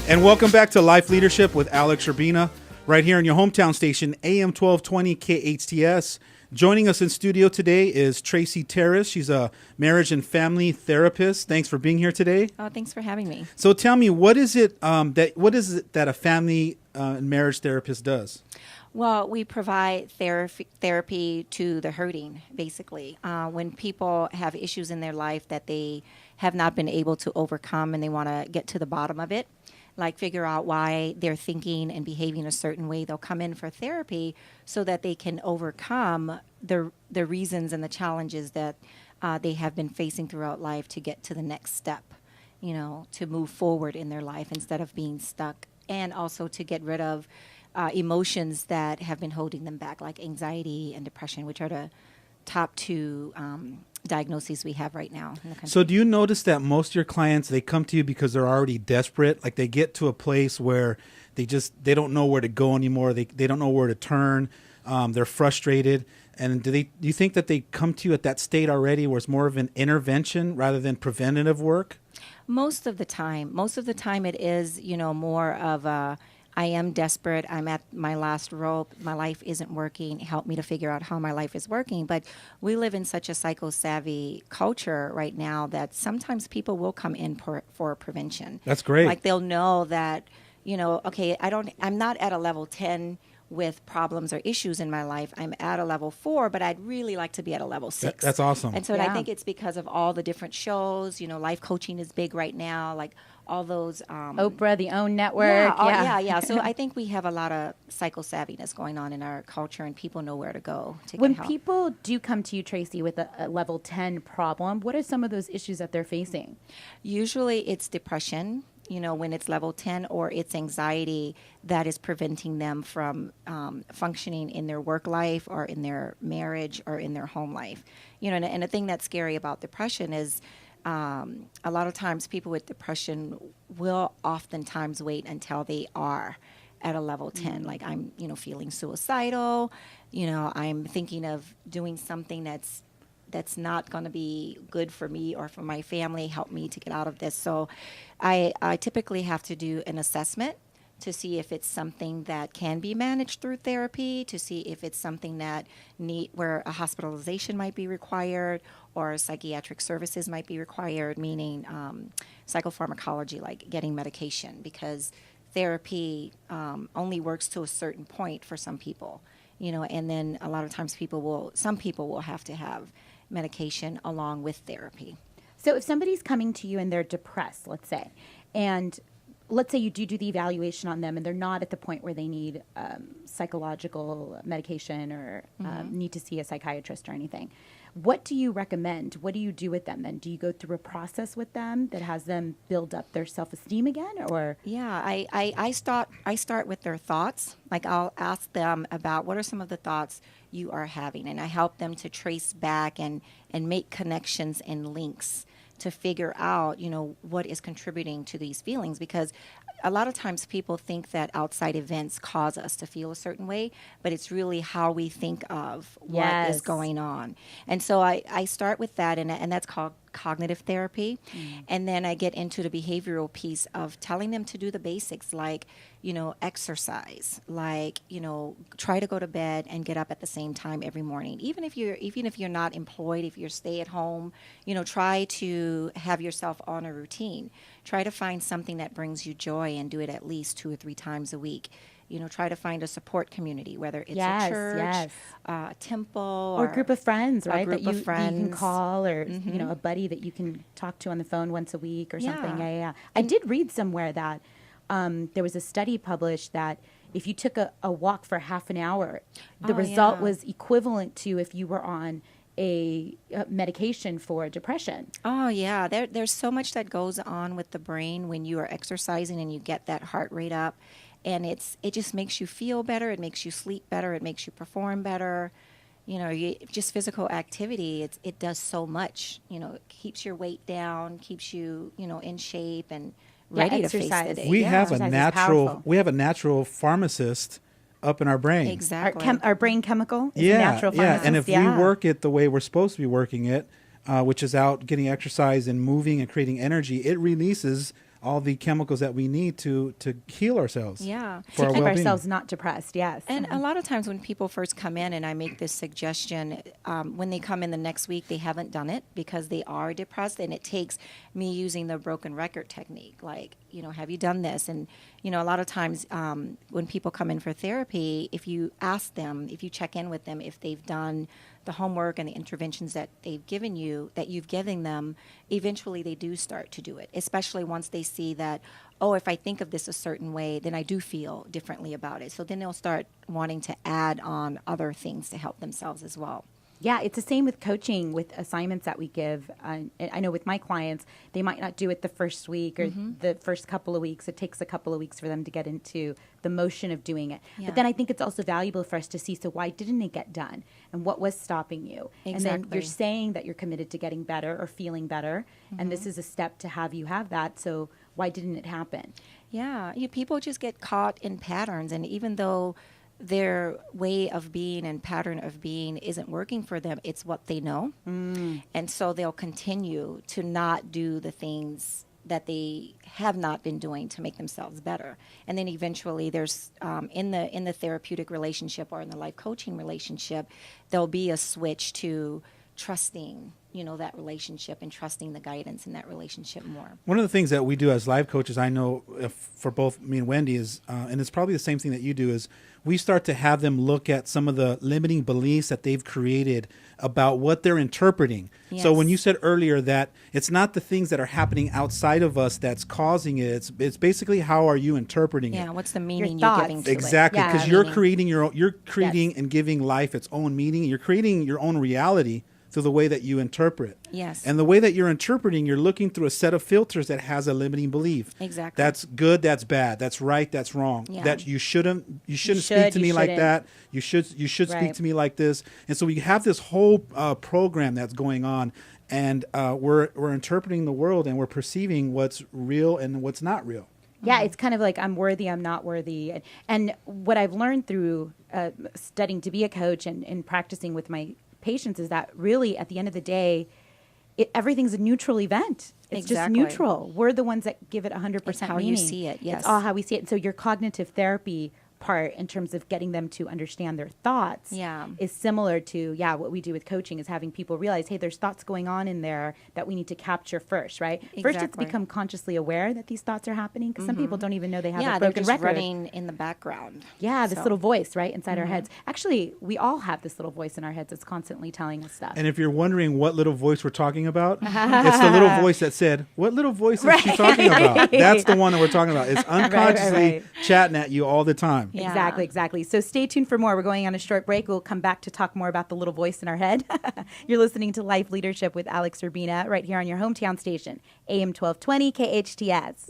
And welcome back to Life Leadership with Alex Urbina, right here in your hometown station, AM 1220 KHTS. Joining us in studio today is Tracy Terrace. She's a marriage and family therapist. Thanks for being here today. Oh, thanks for having me. So tell me, what is it that a family and marriage therapist does? Well, we provide therapy to the hurting, basically. When people have issues in their life that they have not been able to overcome and they want to get to the bottom of it, like figure out why they're thinking and behaving a certain way, they'll come in for therapy so that they can overcome the reasons and the challenges that they have been facing throughout life to get to the next step, to move forward in their life instead of being stuck, and also to get rid of emotions that have been holding them back, like anxiety and depression, which are the top two diagnoses we have right now in the country. So do you notice that most of your clients, they come to you because they're already desperate? Like they get to a place where they don't know where to go anymore. They don't know where to turn. They're frustrated. And do you think that they come to you at that state already where it's more of an intervention rather than preventative work? Most of the time it is, more of a, I am desperate. I'm at my last rope. My life isn't working. Help me to figure out how my life is working. But we live in such a psycho-savvy culture right now that sometimes people will come in for prevention. That's great. Like they'll know that, okay, I'm not at a level 10 with problems or issues in my life. I'm at a level 4, but I'd really like to be at a level 6. That's awesome. And so I think it's because of all the different shows. Life coaching is big right now. Like all those Oprah, the OWN network. Yeah. So I think we have a lot of psycho-savviness going on in our culture, and people know where to go to When get help. people do come to you, Tracy, with a level 10 problem, what are some of those issues that they're facing? Usually it's depression, when it's level 10, or it's anxiety that is preventing them from functioning in their work life or in their marriage or in their home life. And the thing that's scary about depression is a lot of times people with depression will oftentimes wait until they are at a level 10. Like I'm, feeling suicidal, I'm thinking of doing something that's not going to be good for me or for my family, help me to get out of this. So I typically have to do an assessment to see if it's something that can be managed through therapy, to see if it's something that where a hospitalization might be required or psychiatric services might be required, meaning psychopharmacology, like getting medication, because therapy only works to a certain point for some people, and then a lot of times some people will have to have medication along with therapy. So if somebody's coming to you and they're depressed, let's say, and let's say you do the evaluation on them and they're not at the point where they need psychological medication or need to see a psychiatrist or anything, what do you recommend? What do you do with them then? Do you go through a process with them that has them build up their self-esteem again, or? Yeah, I start with their thoughts. Like I'll ask them about what are some of the thoughts you are having, and I help them to trace back and make connections and links to figure out, what is contributing to these feelings, because a lot of times people think that outside events cause us to feel a certain way, but it's really how we think of what is going on. And so I start with that, and that's called cognitive therapy. And then I get into the behavioral piece of telling them to do the basics, like, exercise, like, try to go to bed and get up at the same time every morning. Even if you're not employed, if you're stay at home, try to have yourself on a routine. Try to find something that brings you joy and do it at least 2 or 3 times a week. Try to find a support community, whether it's a church, a temple, or a group of friends, right? That you can call, or a buddy that you can talk to on the phone once a week or something. Yeah. I did read somewhere that there was a study published that if you took a walk for half an hour, the result was equivalent to if you were on a medication for depression. Oh, yeah. There's so much that goes on with the brain when you are exercising and you get that heart rate up. And it just makes you feel better. It makes you sleep better. It makes you perform better. Just physical activity, it does so much. It keeps your weight down, keeps you, in shape and ready to face the day. We have a natural pharmacist up in our brain. Exactly. Our brain chemical is a natural pharmacist. And if we work it the way we're supposed to be working it, which is out getting exercise and moving and creating energy, it releases all the chemicals that we need to heal ourselves. Yeah. For To our keep well-being. ourselves not depressed, yes. And a lot of times when people first come in and I make this suggestion, when they come in the next week, they haven't done it because they are depressed. And it takes me using the broken record technique. Like, have you done this? And, a lot of times when people come in for therapy, if you ask them, if you check in with them, if they've done the homework and the interventions that they've given you, that you've given them, eventually they do start to do it, especially once they see that, oh, if I think of this a certain way, then I do feel differently about it. So then they'll start wanting to add on other things to help themselves as well. Yeah, it's the same with coaching, with assignments that we give. I know with my clients, they might not do it the first week or the first couple of weeks. It takes a couple of weeks for them to get into the motion of doing it. Yeah. But then I think it's also valuable for us to see, so why didn't it get done? And what was stopping you? And then Exactly. you're saying that you're committed to getting better or feeling better. And this is a step to have you have that. So why didn't it happen? Yeah, people just get caught in patterns, and even though their way of being and pattern of being isn't working for them, it's what they know. And so they'll continue to not do the things that they have not been doing to make themselves better. And then eventually there's in the therapeutic relationship or in the life coaching relationship, there'll be a switch to trusting that relationship and trusting the guidance in that relationship more. One of the things that we do as life coaches, I know for both me and Wendy is, and it's probably the same thing that you do, is we start to have them look at some of the limiting beliefs that they've created about what they're interpreting. Yes. So when you said earlier that it's not the things that are happening outside of us that's causing it, it's basically how are you interpreting it. Yeah, what's the meaning you're thoughts. giving to Exactly, it? because Yeah. you're Meaning. creating you're creating and giving life its own meaning. You're creating your own reality through the way that you interpret. Yes. And the way that you're interpreting, you're looking through a set of filters that has a limiting belief. Exactly. That's good, that's bad, that's right, that's wrong. Yeah. That you shouldn't should, speak to you me like shouldn't. that. You should speak Right. to me like this. And so we have this whole program that's going on, and we're interpreting the world and we're perceiving what's real and what's not real. Yeah, it's kind of like I'm worthy, I'm not worthy. And what I've learned through studying to be a coach and practicing with my patients is that really at the end of the day, everything's a neutral event. It's Exactly. just neutral. We're the ones that give it 100% It's how meaning. you see it, yes. It's all how we see it. And so your cognitive therapy part in terms of getting them to understand their thoughts Yeah. is similar to what we do with coaching is having people realize, hey, there's thoughts going on in there that we need to capture first, right? First, it's Exactly. become consciously aware that these thoughts are happening because some people don't even know they have Yeah, a they're broken just record. running in the background. Yeah, this So- little voice right inside our heads. Actually, we all have this little voice in our heads that's constantly telling us stuff. And if you're wondering what little voice we're talking about, it's the little voice that said, "What little voice is she talking about?" That's the one that we're talking about. It's unconsciously right. chatting at you all the time. Yeah. Exactly. So stay tuned for more. We're going on a short break. We'll come back to talk more about the little voice in our head. You're listening to Life Leadership with Alex Urbina right here on your hometown station, AM 1220 KHTS.